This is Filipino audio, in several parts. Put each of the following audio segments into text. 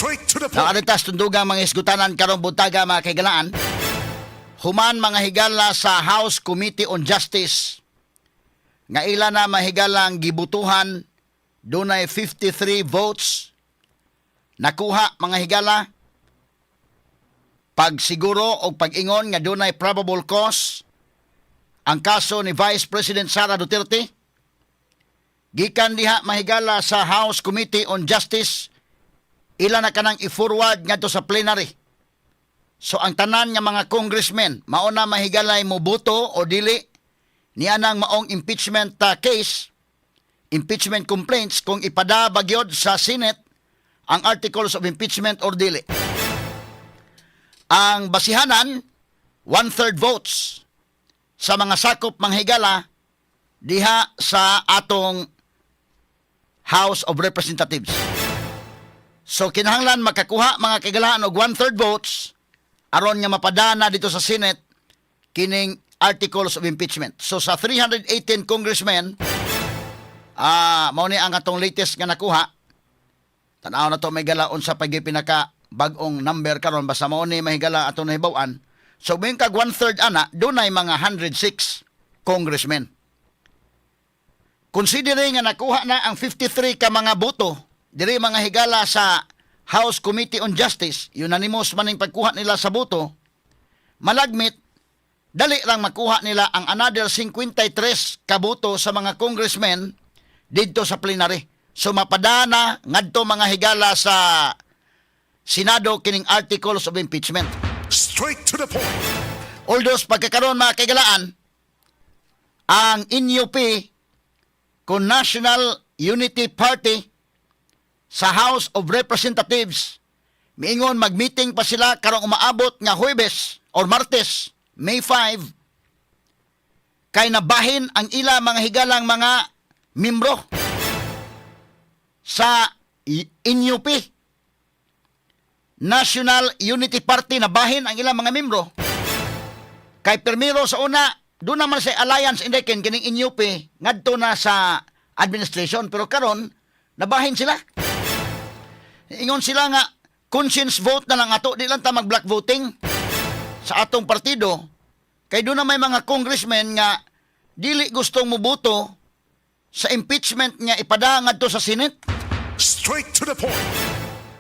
Straight to the point. Naaritas tundugang mga isgutanan karong buntaga mga kaigalaan. Human mga higala sa House Committee on Justice. Nga ila na mahigalang gibutuhan, dunay 53 votes. Nakuha mga higala. Pagsiguro o pag-ingon nga dunay probable cause ang kaso ni Vice President Sara Duterte. Gikan diha mahigala sa House Committee on Justice, ila na kanang i-forward ngadto sa plenary. So ang tanan nga mga congressmen mauna mahigalay mo boto o dili niya nang maong impeachment case, impeachment complaints kung ipada bagyod sa Senate ang articles of impeachment or dili. Ang basihanan, 1/3 votes sa mga sakop manghigala diha sa atong House of Representatives. So kinahanglan makakuha mga kagalaan og 1/3 votes aron nga mapadana dito sa Senate kining articles of impeachment. So sa 318 congressmen, mao ni ang atong latest nga nakuha. Tanaw na to may galaon sa pagipinaka bag-ong number karon basta mao ni mahigala ato nahibaw-an. So may kag 1/3 ana dunay mga 106 congressmen. Considering nga nakuha na ang 53 ka mga boto diri mga higala sa House Committee on Justice, unanimous man ning pagkuha nila sa boto, malagmit dali lang makuha nila ang another 53 ka boto sa mga congressmen didto sa plenary. So mapadana ngadto mga higala sa Senado kining articles of impeachment. Straight to the point. Although pagkakaroon mga kaigalaan, ang NUP kung National Unity Party sa House of Representatives, miingon mag-meeting pa sila karong umaabot nga Huwebes or Martes, May 5, kay nabahin ang ila mga higalang mga membro sa NUP. National Unity Party na bahin ang ilang mga membro. Kay permiro sa una, doon naman sa alliance indekin kining NUP ngadto na sa administration, pero karon nabahin sila. Ingon sila nga conscience vote na lang ato, di lang ta mag-block voting sa atong partido. Kay doon na may mga congressmen nga dili gustong muboto sa impeachment nga ipada ngadto sa Senate. Straight to the point.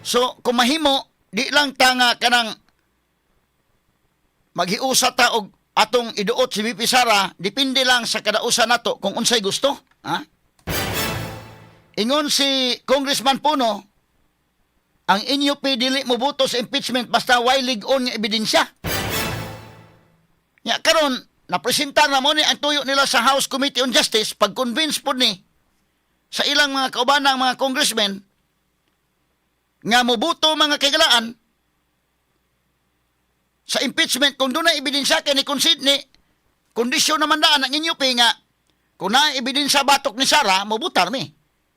So kung mahimo di lang ta nga kanang maghiusa ta og atong iduot si VP Sara, depende lang sa kadausa nato kung unsay gusto, ha? Ingon si Congressman Puno, ang NUP dili mo boto sa impeachment basta way lig-on nga ebidensya. Nya karon napresenta na mo ni ang tuyo nila sa House Committee on Justice, pag-convince po ni sa ilang mga kaubanang mga congressmen nga mobuto mga kagalaan sa impeachment kung doon na ebidensya kay ni concede ni kondisyon naman daan ang NUP nga kung na ebidensya batok ni Sara mobutar mi,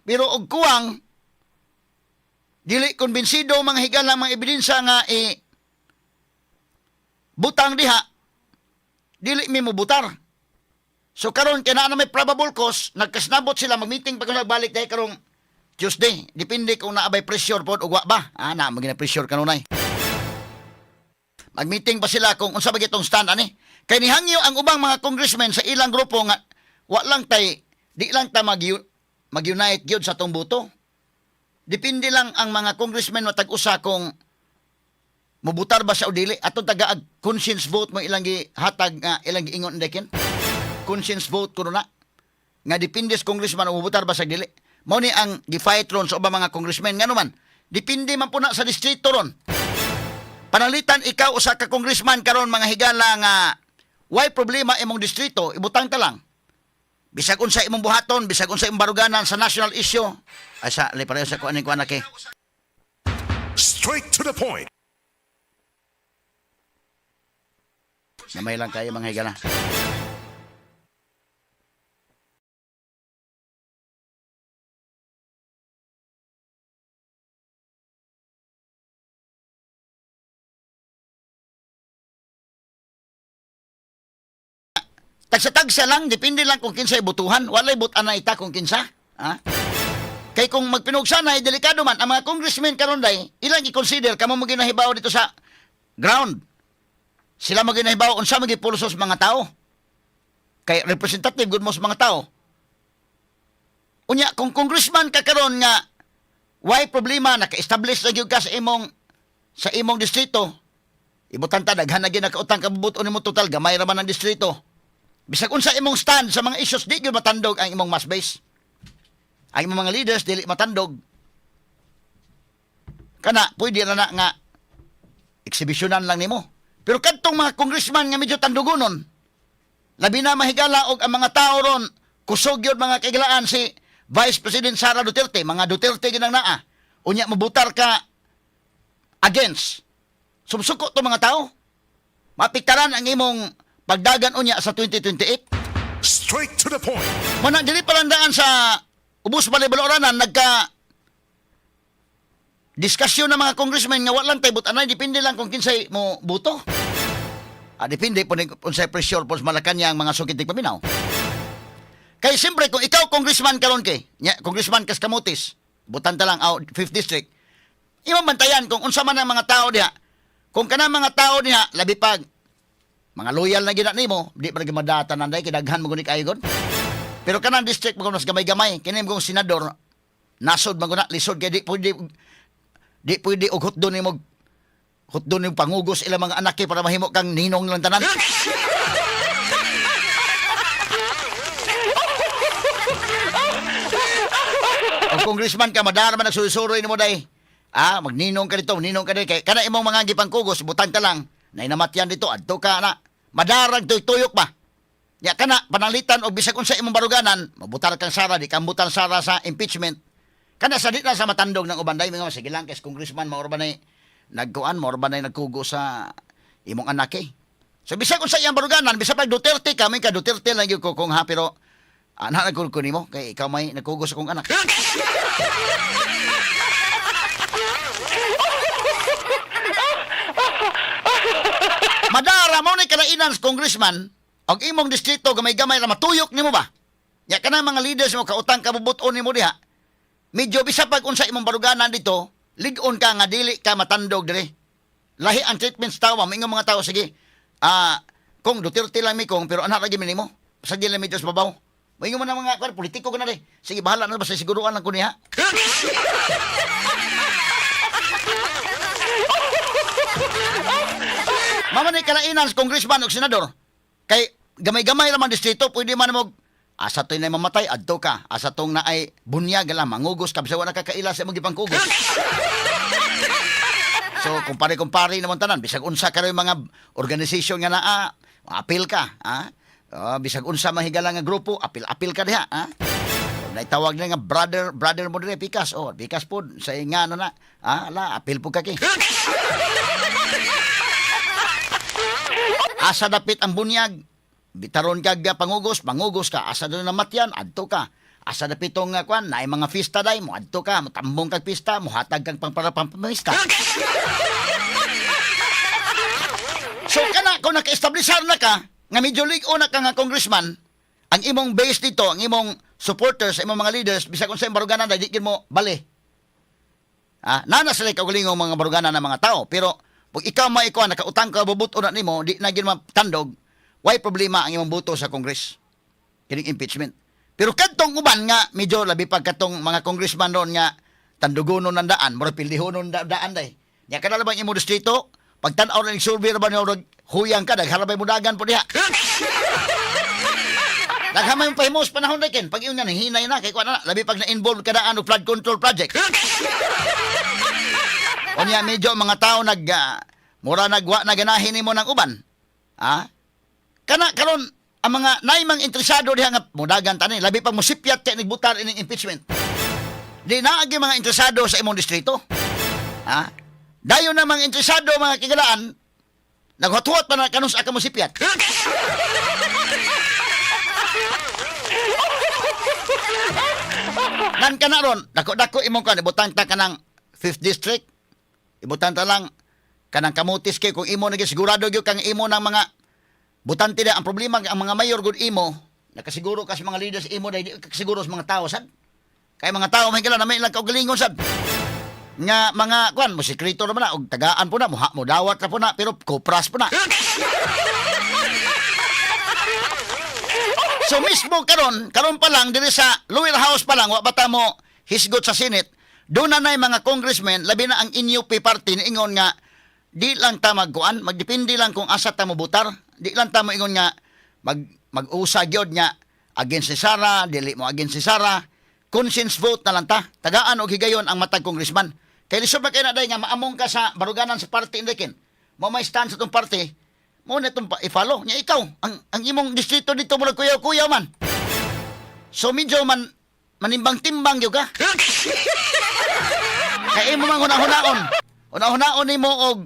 pero og kuwang dili konbensido mga higala mga ebidensya nga butang diha dili mi mobutar. So karon kay na may probable cause, nagkasnabot sila mag-meeting pag nagbalik dahil karong Tuesday, depende kung naabay pressure po o wa ba. Na magina pressure kanunay. Mag-meeting pa sila kung unsa ba gitong stand ani. Kay nihangyo ang ubang mga congressmen sa ilang grupo nga wa lang di lang ta mag-unite gyud sa tong boto. Depende lang ang mga congressmen matag-usa kung mubutar ba sa o dili. Atong taga conscience vote mo ilang gihatag nga ilang giingon ndeken. Conscience vote kuno na. Nga depende sa congressman mubutar ba sa dili. Mao ni ang gi-fight ron sa ubang mga congressmen ngano man. Depende man po na sa distrito ron. Panalitan ikaw usa ka congressman karon mga higala nga why problema imong distrito, ibutang ta lang. Bisag unsa imong buhaton, bisag unsa imong baruganan sa national issue. Asa li pareho sa kuan na kay. Straight to the point. Namay lang kayo mga higala. Tagsa-tagsa lang, depende lang kung kinsa ibutuhan. Walay butan na ita kung kinsa. Ha? Kay kung magpinugsanay, delikado man, ang mga congressmen karon day, ilang i-consider, kamo mo ginahibaw dito sa ground. Sila mo ginahibaw, unsa mo gipulsos mga tao. Kay representative, good mo sa mga tao. Unya, kung congressman ka karon nga, why problema, naka-establish na gyud ka sa imong distrito, ibutan ta, daghan na gyud nakautang kabubuton nimo total, gamay ra man ang distrito. Bisag unsa imong stand sa mga issues, di gyud matandog ang imong mass base. Ang imong mga leaders, dili matandog. Kana, pwede na nga, exhibitionan lang nimo. Pero kadtong mga congressman nga medyo tandugonon, labi na mahigala og ang mga tao ron, kusog yun mga kaigalaan si Vice President Sara Duterte, mga Duterte ginang naa. Unya mabutar ka against. Sumsuko to mga tao. Mapiktaran ang imong pagdagan unya sa 2028. Straight to the point. Muna dili palandaan sa ubos balay baloranan nagka diskusyon ng mga congressmen nga walang tay butanay, depende lang kung kinsay mo buto. Depende po unsay pressure po sa Malacañang mga sukitig paminaw. Kaya siyempre, kung ikaw congressman karon kay, congressman kas Kamutis, butan ta lang, 5th district, imong bantayan kung unsa man ang mga tao diha. Kung kana mga tao diha, labi pag, mga loyal na gina nimo, di pa madata nanday, kidaghan mo gunik aygon. Pero kanang district, magkunas gamay-gamay, kinim kong senador, nasod maguna, lisod, kaya di pwede og hotdon nimo pangugos ilang mga anak para mahimo kang ninong lang tanan. O congressman ka, madara man nagsusuroy ni mo day. Magninong ka dito, ninong ka dito. Kaya kana imong mga gipang kugos, butang ka lang. Nainamatyan dito, adto ka na. Madarag tuyok ba? Ya kana, panalitan o bisag unsa imong baruganan, mabutar kang sara, di kang butar sara sa impeachment. Kana sa di na sa matandog ng ubanday, mga sige lang, kes congressman, maorbanay, nagkuan, maorbanay nagkugo sa imong anak eh. So bisag unsa iyang baruganan, bisag pag Duterte ka, may ka Duterte lang yung kung ha, pero anak nagkugo nimo, kay ikaw may nagkugo sa kong anak. Madara mo ni kalainan sa congressman, og imong distrito gamay-gamay ra matuyok nimo ba? Ya kana mga leaders mo kautang kabubuton nimo diha. Medyo bisa pag unsa imong baruganan dito, lig-on ka nga dili ka matandog dire. Lahi ang treatment sa tawa, ingong mga tao sige. Kung Duterte lang mi kong pero anak lagi mi nimo. Sa dili medyo sa babaw. Ingong man mga politiko ko na rin. Sige bahala na ba sa siguruan lang ko niya. Mama ni kalainan sa congressman o senador. Kay gamay-gamay naman distrito, pwede man mo asa to'y na mamatay, adto ka. Asa tong na ay bunyag, mangugos ka, bisa wala nakakaila sa imong gipang kugos. So, kumpare-kumpare naman tanan. Bisag unsa karoy mga organisasyon nga naa, apil ka. Bisag unsa mahigala nga grupo, apil ka diha. Naitawag na nga brother mo dire, Pikas. Pikas po, sa nga na. Apil po ka ki. Asa dapit ang bunyag, bitaron kag pangugos ka. Asa doon na matyan, adto ka. Asa dapit tong kwan, naay mga fiesta day mo, adto ka, matambong kag pista, muhatag kag pampamista. So kana kung naka-establishar na ka, nga medyo ligo na ka nga congressman, ang imong base dito, ang imong supporters, imong mga leaders, bisag kung sa imong baruganan, di mo bali. Nana sila kagalingong mga baruganan ng mga tao, pero pag ikaw maikuha, nakautang ka, bubuto na nimo, di na ginawa tandog, why problema ang imong buto sa Congress? Kining impeachment. Pero kadtong uban nga, medyo labi pag katong mga congressman doon nga, tandugonon ng daan, mura pildihonon daan day. Nya ka na lang imong distrito, pag tanaw na survey na ba niyo, huyang ka, nagharabay mo dagan po diha. Naghamay yung pahimos panahon na kin, pag yun nga, hinay na, kay kuha na, labi pag na-involve ka daan o flood control project. O niya, medyo mga tao mura nagwa na ganahin mo ng uban. Karon ang mga naimang interesado diha nga mudagan tani, labi pag musipyat kay nagbutar ining impeachment. Di naagi mga interesado sa imong distrito. Dayon na mga interesado mga kigalaan, naghuwat pa na kanus aka musipyat. Nan kana ron, dako imong kan ibutang ta kanang 5th district. Ibutan ta lang kanang Kamutis kay kung imo naging sigurado gyud kang imo ng mga butante na. Ang problema ang mga mayor gud imo nakasiguro ka sa mga leaders imo dahil di kasiguro sa mga tao sad. Kay mga tao mahigala na may ilang kaugalingon sad. Nga mga kwan mo sekreto naman na og tagaan po na mo dawat na po na pero kopras po na. So mismo karon pa lang diri sa lower house pa lang wa bata mo hisgot sa Senate. Doon na mga congressmen labi na ang NUP party niingon nga di lang ta magkuan, magdepende lang kung asa ta mo butar. Di lang ta mo ingon nga mag-usa gyud nga against si Sara, dili mo against si Sara. Conscience vote na lang ta. Tagaan og higayon ang matag congressman. Kay lisod ba kay na day nga maamong ka sa baruganan sa party indikin. Mo may stand sa tong party. Mo na itong i-follow. Nya ikaw, ang imong distrito dito mo kuyaw-kuyaw man. So medyo manimbang-timbang yung ka. Kaya imo man hunahon. Hunahon ni mo og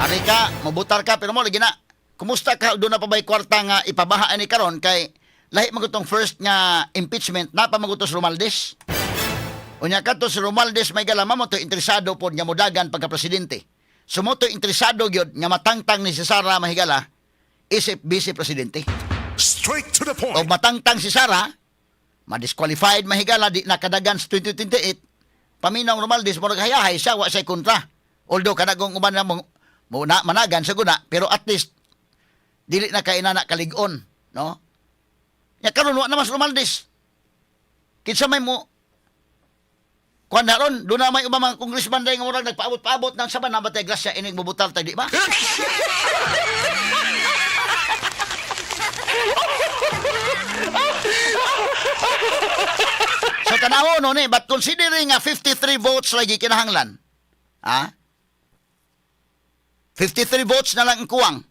ari ka, mabutar ka, pero mo lagi na. Kumusta ka, doon na pa ba'y kwarta nga ipabahaan ni karon kay lahi magutong first nga impeachment na pa magutos Romualdez. Unya kadto si Romualdez may galama mo to interesado pod nga modagan pagka-presidente. Sumoto interesado gyud nga matangtang ni si Sara mahigala isip vice presidente. Straight to the O point. matangtang si Sara ma-disqualified mahigala di nakadagan sa 2028. Paminaw Romualdez mo naghayahay siya wa say kontra. Although kanagong uban na mo managan sa guna pero at least dili na kay inana kalig-on, no? Ya karon wa na mas Romualdez. Kinsa may mo kuan naron, doon na may ubang mga congressman dahil nga murag nagpaabot-paabot ng saban na batay grasya inig mabutal tayo, di ba? So tanaw no ni, but considering nga 53 votes lagi kinahanglan, ha? 53 votes na lang ang kuwang.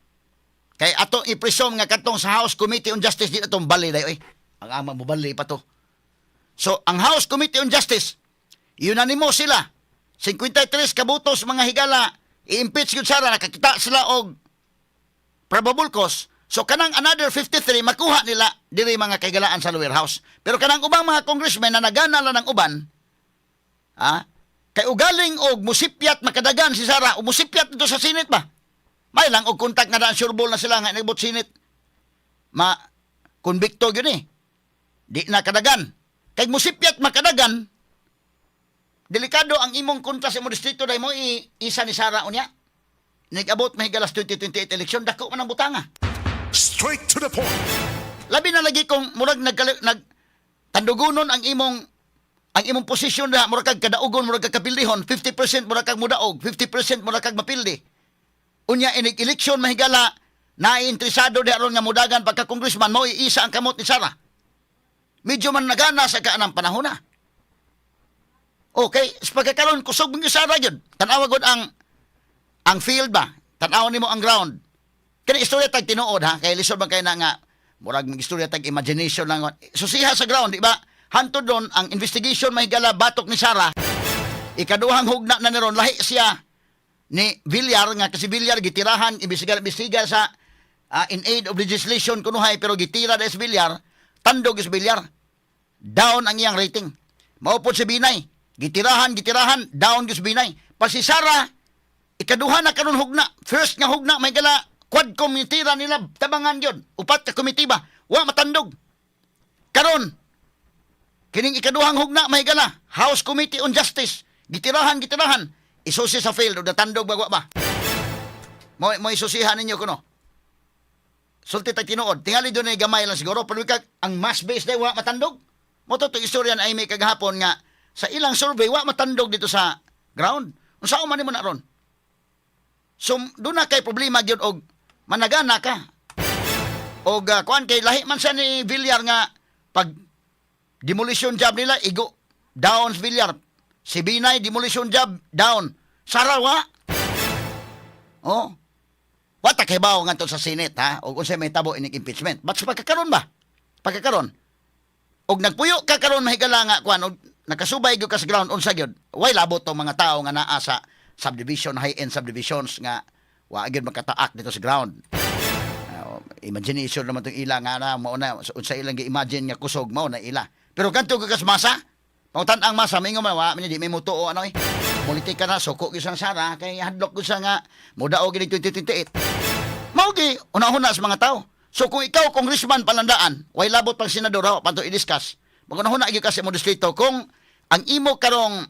Kay atong ipresume nga katong sa House Committee on Justice di atong bali dayo eh. Ang ama mo bali pa to. So ang House Committee on Justice unanimo sila. 53 kabutos mga higala i-impeach gyud Sara nakakita sila og probable cause. So kanang another 53 makuha nila diri mga kagalaan sa lower house. Pero kanang ubang mga congressmen na nagana lang ng uban, kay ugaling og musipyat makadagan si Sara o musipyat dito sa Senate ba? May lang og kontak nga daan sureball na sila nga nagbot Senate. Konbikto gyud eh. Di na kadagan. Kay musipyat makadagan, delikado ang imong kontra sa imong distrito dahil mo isa ni Sara unya. Nag-abot mahigalas 2028 election, dako man ang butanga. Straight to the point. Labi na lagi kung murag tandugunon ang imong posisyon na murag kag kadaugon, murag kag kapildihon, 50% murag kag mudaog, 50% murag kag mapildi. Unya inig eleksyon mahigala na interesado di aron nga mudagan pagka congressman mo iisa ang kamot ni Sara. Medyo man nagana sa kaanang panahon na. Okay, sa pagkakaroon, kusog mong Sara yun. Tanawa gud ang field ba? Tanawa nimo ang ground. Kaya istorya tag tinuod ha, kaya lisod ba kayo na nga, murag mag istorya tag imagination lang. Susiha sa ground, di ba? Hantod doon, ang investigation mahigala batok ni Sara. Ikaduhang hugna na niron, lahi siya ni Villar, nga kasi Villar gitirahan, ibisigar sa in aid of legislation kunuhay, pero gitira na sa Villar, tandog is Villar. Down ang iyang rating. Maupod si Binay. Gitirahan, down gyud Binay. Pa si Sara, ikaduha na karon hugna. First nga hugna may gala quad committee ra nila tabangan gyud. Upat ka committee ba? Wa matandog. Karon kining ikaduhang hugna may gala House Committee on Justice. Gitirahan. Isusi sa field o natandog bagwa ba? Mo isusihan ninyo kuno. Sulti tag tinuod. Tingali doon ay gamay lang siguro. Pero ang mass base day wa matandog. Mo to istorya na ay may kagahapon nga sa ilang survey, wa matandog dito sa ground. Unsa man nimo na ron? So, doon na kay problema gyud og managana ka. Og kuan kay lahi man sa ni Villar nga pag demolition job nila igo down sa Villar. Si Binay demolition job down. Sarawa. Oh. Wa ta kay bawo ngadto sa Senate ha. Og unsay may tabo ining impeachment. But sa pagkakaron ba? Pagkakaron. Og nagpuyo ka karon mahigala nga kuan og nakasubay gyud ka sa ground unsa gyud. Way labot tong mga tao nga naa sa subdivision, high-end subdivisions nga wa gyud makataak dito sa ground. Imagination naman itong ila nga na mao na unsa ilang gi-imagine nga kusog mao na ila. Pero kanto ka kas masa? Pangutan ang masa mingo man wa di may mutuo ano eh. Politika na suko gyud sang Sara kay hadlok gyud sa nga mudaog gid 2028. Mao gi unahon na sa mga tao. So kung ikaw congressman palandaan, way labot pang senador ha panto i-discuss. magunahuna gyud ka sa imong distrito kung ang imo karong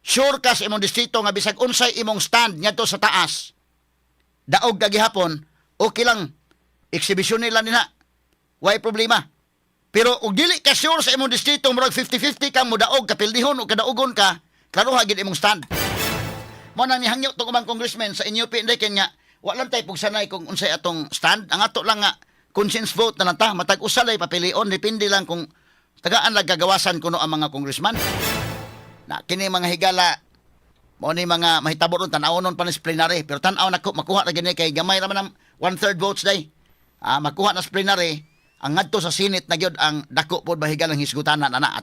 sure ka sa imong distrito nga bisag unsay imong stand ngadto sa taas. Daog ka gihapon, okay lang. Exhibition nila nina. Why problema? Pero ug dili ka sure sa imong distrito murag 50-50 ka mo daog kapildihon o kadaugon ka, klaro hagid imong stand. Mo nang nihangyo tong ubang congressman sa inyo pinday kanya wa lang tay pugsanay kung unsay atong stand. Ang ato lang nga conscience vote na lang ta matag usalay papilion depende lang kung tagaan lang gagawasan kuno ang mga congressman. Na kini mga higala mo ni mga mahitabo ron tan-awon pa ni plenary pero tan-aw nako makuha ra gini kay gamay ra man ang 1/3 votes day. Makuha na sa plenary ang ngadto sa Senate na gyud ang dako pod bahigalang hisgutanan ana.